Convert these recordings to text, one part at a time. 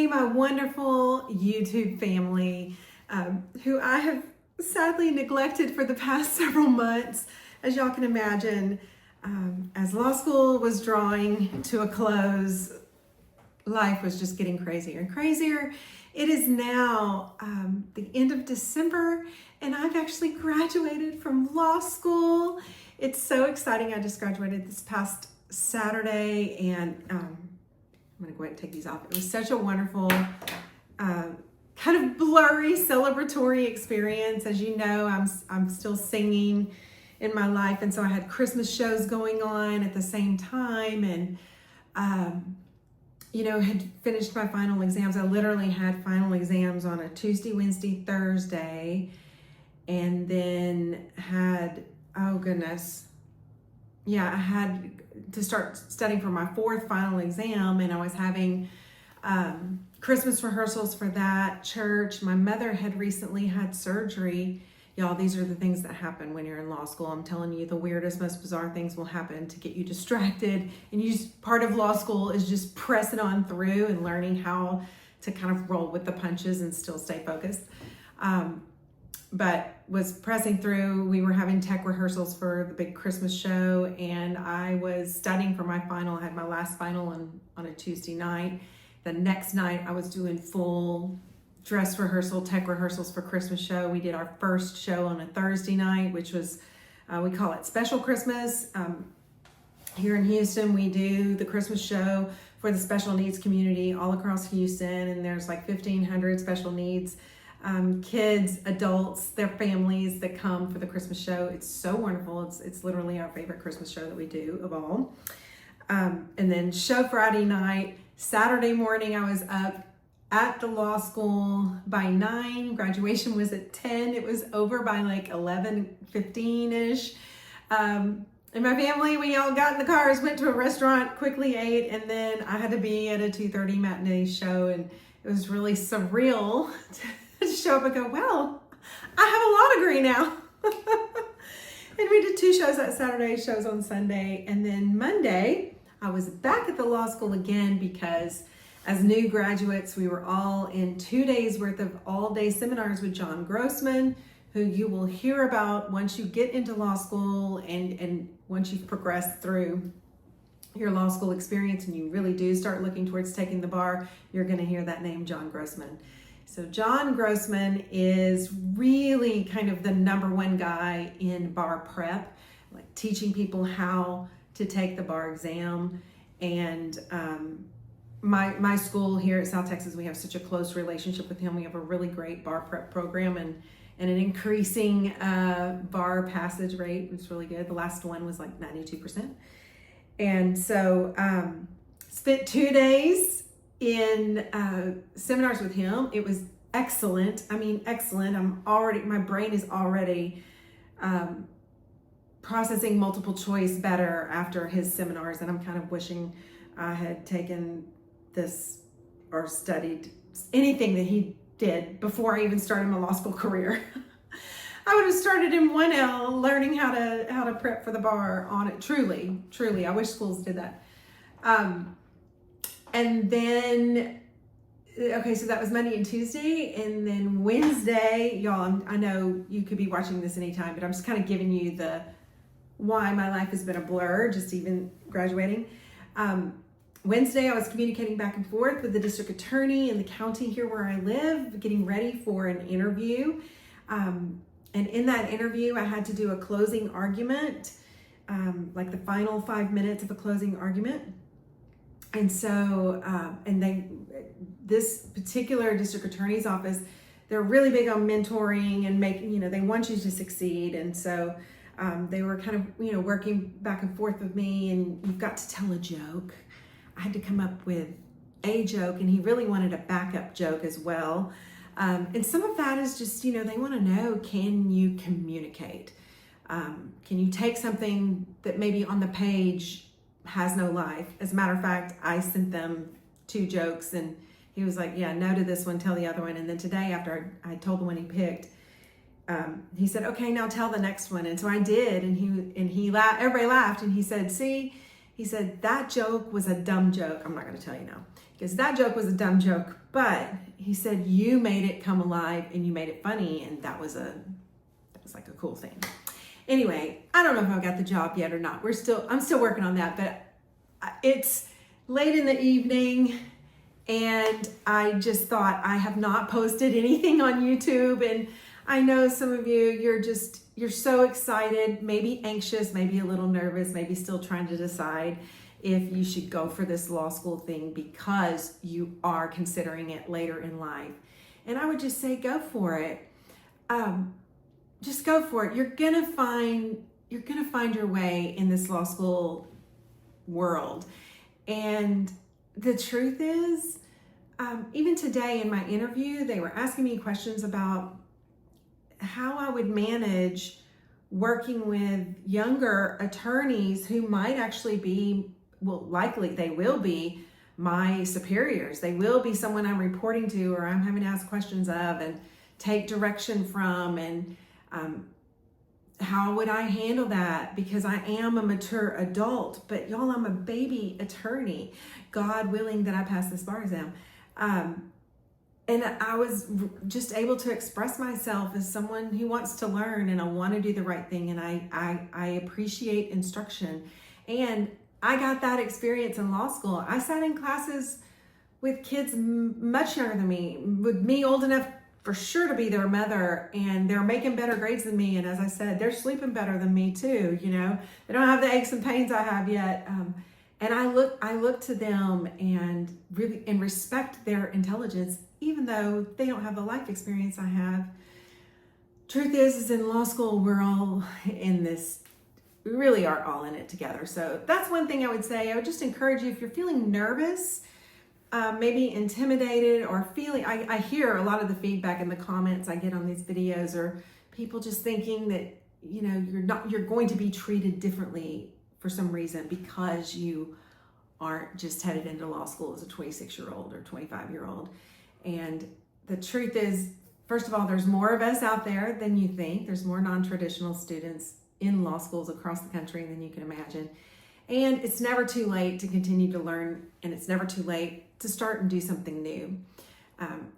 my wonderful YouTube family, who I have sadly neglected for the past several months. As y'all can imagine, as law school was drawing to a close, life was just getting crazier and crazier. It is now the end of December, and I've actually graduated from law school. It's so exciting. I just graduated this past Saturday, and I'm going to go ahead and take these off. It was such a wonderful, kind of blurry, celebratory experience. As you know, I'm still singing in my life, and so I had Christmas shows going on at the same time, and had finished my final exams. I literally had final exams on a Tuesday, Wednesday, Thursday, and then had, I had to start studying for my fourth final exam, and I was having Christmas rehearsals for that, church. My mother had recently had surgery. Y'all, these are the things that happen when you're in law school. I'm telling you, the weirdest, most bizarre things will happen to get you distracted. And part of law school is just pressing on through and learning how to kind of roll with the punches and still stay focused. But was pressing through. We were having tech rehearsals for the big Christmas show, and I was studying for my final. I had my last final on a Tuesday night. The next night, I was doing full dress rehearsal, tech rehearsals for Christmas show. We did our first show on a Thursday night, which was, we call it Special Christmas. Here in Houston, we do the Christmas show for the special needs community all across Houston, and there's like 1,500 special needs kids, adults, their families that come for the Christmas show. It's so wonderful. It's literally our favorite Christmas show that we do of all. And then show Friday night. Saturday morning, I was up at the law school by 9. Graduation was at 10. It was over by like 11:15-ish. And my family, we all got in the cars, went to a restaurant, quickly ate, and then I had to be at a 2:30 matinee show, and it was really surreal to show up and go, well, I have a law degree now. And we did 2 shows that Saturday, shows on Sunday, and then Monday, I was back at the law school again because as new graduates, we were all in 2 days worth of all-day seminars with John Grossman, who you will hear about once you get into law school and once you've progressed through your law school experience and you really do start looking towards taking the bar, you're going to hear that name, John Grossman. So John Grossman is really kind of the #1 guy in bar prep, like teaching people how to take the bar exam. And my school here at South Texas, we have such a close relationship with him. We have a really great bar prep program and an increasing bar passage rate. It's really good. The last one was like 92%. And so spent 2 days in seminars with him. It was excellent. I mean, excellent. My brain is already processing multiple choice better after his seminars, and I'm kind of wishing I had taken this or studied anything that he did before I even started my law school career. I would have started in 1L learning how to prep for the bar on it. Truly, I wish schools did that. And then, okay, so that was Monday and Tuesday, and then Wednesday, y'all, I know you could be watching this anytime, but I'm just kind of giving you the why my life has been a blur, just even graduating. Wednesday, I was communicating back and forth with the district attorney in the county here where I live, getting ready for an interview. And in that interview, I had to do a closing argument, like the final 5 minutes of a closing argument. And so, this particular district attorney's office, they're really big on mentoring and making, they want you to succeed. And so they were kind of, working back and forth with me, and you've got to tell a joke. I had to come up with a joke, and he really wanted a backup joke as well. And some of that is just, they want to know, can you communicate? Can you take something that maybe on the page has no life? As a matter of fact, I sent them 2 jokes, and he was like, yeah, no to this one, tell the other one. And then today, after I told the one he picked, he said, okay, now tell the next one. And so I did, and he laughed, everybody laughed, and he said, see, he said, that joke was a dumb joke. I'm not going to tell you now. Because that joke was a dumb joke, but he said, you made it come alive and you made it funny. And that was like a cool thing. Anyway, I don't know if I got the job yet or not. I'm still working on that, but it's late in the evening and I just thought I have not posted anything on YouTube. And I know some of you, you're so excited, maybe anxious, maybe a little nervous, maybe still trying to decide if you should go for this law school thing because you are considering it later in life. And I would just say, go for it. Just go for it. You're gonna find your way in this law school world. And the truth is, even today in my interview, they were asking me questions about how I would manage working with younger attorneys who might actually be, well, likely they will be my superiors. They will be someone I'm reporting to or I'm having to ask questions of and take direction from. And how would I handle that? Because I am a mature adult, but y'all, I'm a baby attorney, God willing that I pass this bar exam. And I was just able to express myself as someone who wants to learn and I want to do the right thing. And I appreciate instruction. And I got that experience in law school. I sat in classes with kids much younger than me, with me old enough for sure to be their mother, and they're making better grades than me. And as I said, they're sleeping better than me too. You know, they don't have the aches and pains I have yet. And I look to them and really and respect their intelligence, even though they don't have the life experience I have. Truth is in law school, we're all in this. We really are all in it together. So that's one thing I would say. I would just encourage you, if you're feeling nervous, maybe intimidated or feeling, I hear a lot of the feedback in the comments I get on these videos or people just thinking that, you know, you're going to be treated differently for some reason because you aren't just headed into law school as a 26-year-old or 25-year-old. And the truth is, first of all, there's more of us out there than you think. There's more non-traditional students in law schools across the country than you can imagine. And it's never too late to continue to learn, and it's never too late to start and do something new.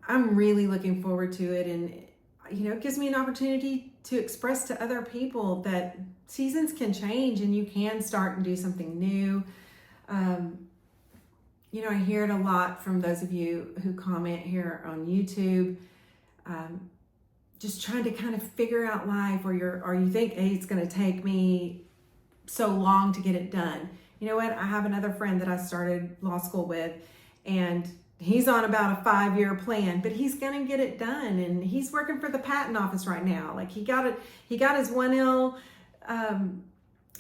I'm really looking forward to it, and you know, it gives me an opportunity to express to other people that seasons can change and you can start and do something new. You know, I hear it a lot from those of you who comment here on YouTube, just trying to kind of figure out life, or you think, hey, it's going to take me so long to get it done. You know what? I have another friend that I started law school with, and he's on about a 5-year plan, but he's going to get it done. And he's working for the patent office right now. Like he got his 1L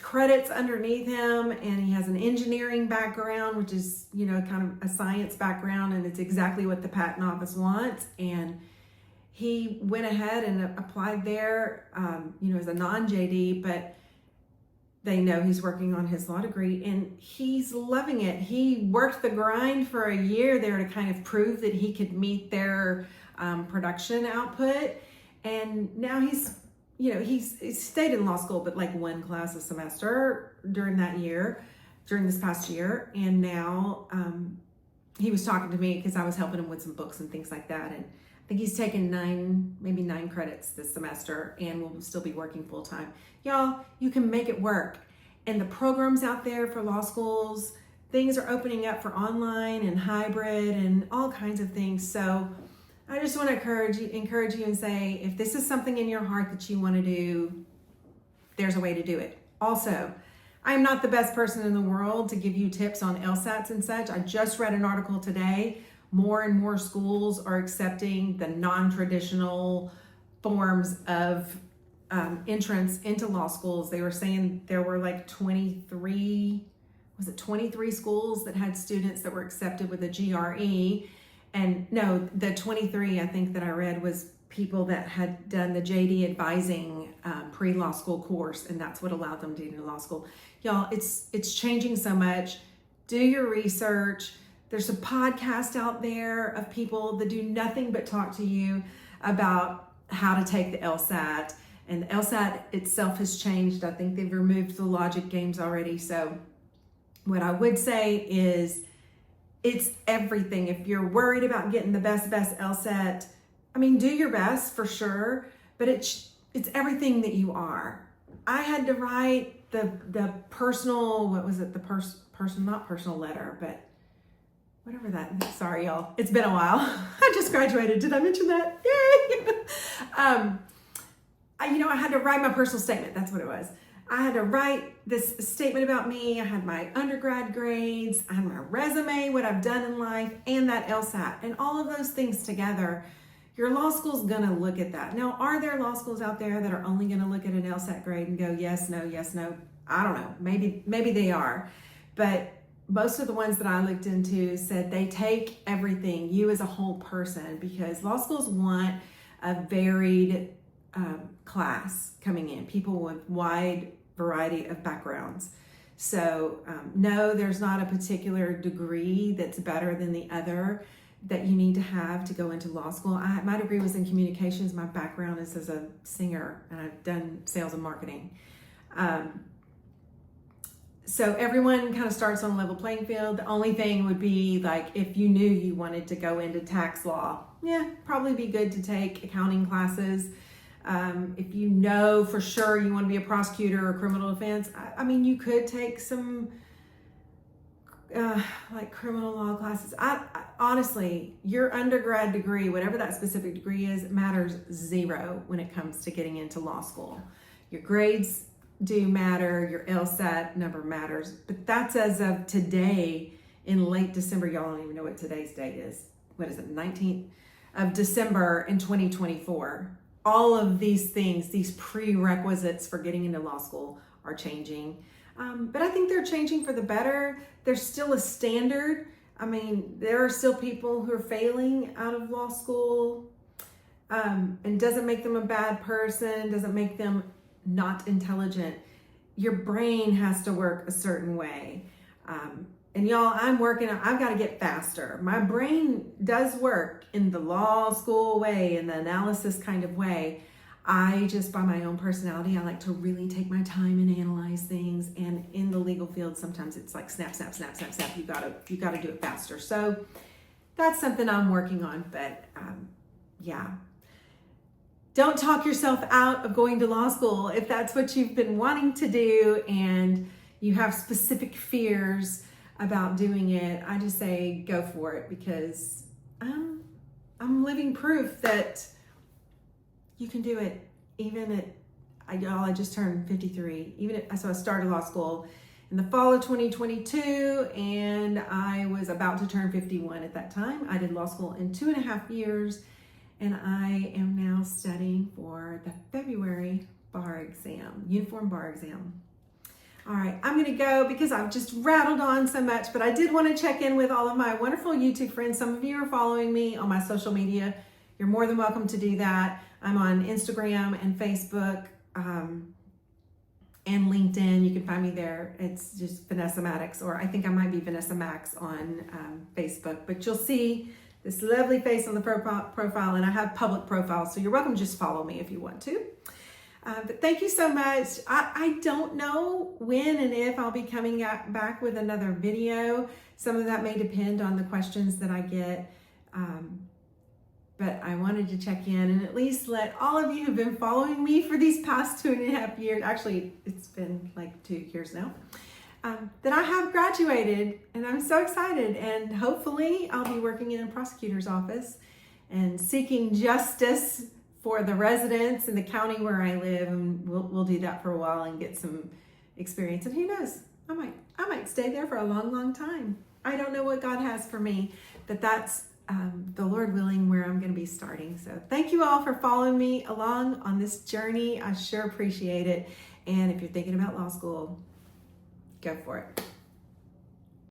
credits underneath him, and he has an engineering background, which is, you know, kind of a science background, and it's exactly what the patent office wants. And he went ahead and applied there, you know, as a non-JD, but they know he's working on his law degree and he's loving it. He worked the grind for a year there to kind of prove that he could meet their production output. And now he's stayed in law school, but like one class a semester during this past year. And now he was talking to me because I was helping him with some books and things like that. And I think he's taken 9 credits this semester and will still be working full time. Y'all, you can make it work. And the programs out there for law schools, things are opening up for online and hybrid and all kinds of things. So I just want to encourage you and say, if this is something in your heart that you want to do, there's a way to do it. Also, I'm not the best person in the world to give you tips on LSATs and such. I just read an article today. More and more schools are accepting the non-traditional forms of entrance into law schools. They were saying there were like 23 schools that had students that were accepted with a GRE. And no, the 23 I think that I read was people that had done the JD advising pre-law school course, and that's what allowed them to get into law school. Y'all, it's changing so much. Do your research. There's a podcast out there of people that do nothing but talk to you about how to take the LSAT. And the LSAT itself has changed. I think they've removed the logic games already. So What I would say is it's everything. If you're worried about getting the best LSAT, I mean, do your best for sure, but it's everything that you are. I had to write the personal, what was it? The not personal letter, but whatever that, sorry y'all, it's been a while. I just graduated, did I mention that? Yay! I had to write my personal statement, that's what it was. I had to write this statement about me. I had my undergrad grades, I had my resume, what I've done in life, and that LSAT, and all of those things together. Your law school's gonna look at that. Now, are there law schools out there that are only gonna look at an LSAT grade and go, yes, no, yes, no? I don't know, maybe they are. But most of the ones that I looked into said they take everything, you as a whole person, because law schools want a varied class coming in, people with wide variety of backgrounds. So no, there's not a particular degree that's better than the other that you need to have to go into law school. My degree was in communications. My background is as a singer, and I've done sales and marketing. So everyone kind of starts on a level playing field. The only thing would be like if you knew you wanted to go into tax law, probably be good to take accounting classes. If you know for sure you want to be a prosecutor or criminal defense, I mean, you could take some like criminal law classes. I honestly, your undergrad degree, whatever that specific degree is, matters zero when it comes to getting into law school. Your grades do matter, your LSAT number matters, but that's as of today in late December. Y'all don't even know what today's date is. What is it, 19th of December in 2024. All of these things, these prerequisites for getting into law school are changing. But I think they're changing for the better. There's still a standard. I mean, there are still people who are failing out of law school, and doesn't make them a bad person, doesn't make them not intelligent. Your brain has to work a certain way. And y'all, I've got to get faster. My brain does work in the law school way, in the analysis kind of way. I just, by my own personality, I like to really take my time and analyze things. And in the legal field, sometimes it's like snap, snap, snap, snap, snap. You gotta do it faster. So that's something I'm working on. But don't talk yourself out of going to law school if that's what you've been wanting to do and you have specific fears about doing it. I just say go for it, because I'm living proof that you can do it. I just turned 53. So I started law school in the fall of 2022, and I was about to turn 51 at that time. I did law school in 2.5 years, and I am now studying for the February bar exam, uniform bar exam. All right, I'm gonna go because I've just rattled on so much, but I did want to check in with all of my wonderful YouTube friends. Some of you are following me on my social media. You're more than welcome to do that. I'm on Instagram and Facebook and LinkedIn. You can find me there. It's just Vanessa Maddox, or I think I might be Vanessa Max on Facebook, but you'll see this lovely face on the profile, and I have public profiles, so you're welcome to just follow me if you want to. But thank you so much. I don't know when and if I'll be coming back with another video. Some of that may depend on the questions that I get. But I wanted to check in and at least let all of you who've been following me for these past 2.5 years, actually it's been like 2 years now, that I have graduated, and I'm so excited, and hopefully I'll be working in a prosecutor's office and seeking justice for the residents in the county where I live, and we'll do that for a while and get some experience, and who knows, I might stay there for a long, long time. I don't know what God has for me, but that's the Lord willing where I'm going to be starting. So thank you all for following me along on this journey. I sure appreciate it. And if you're thinking about law school, go for it.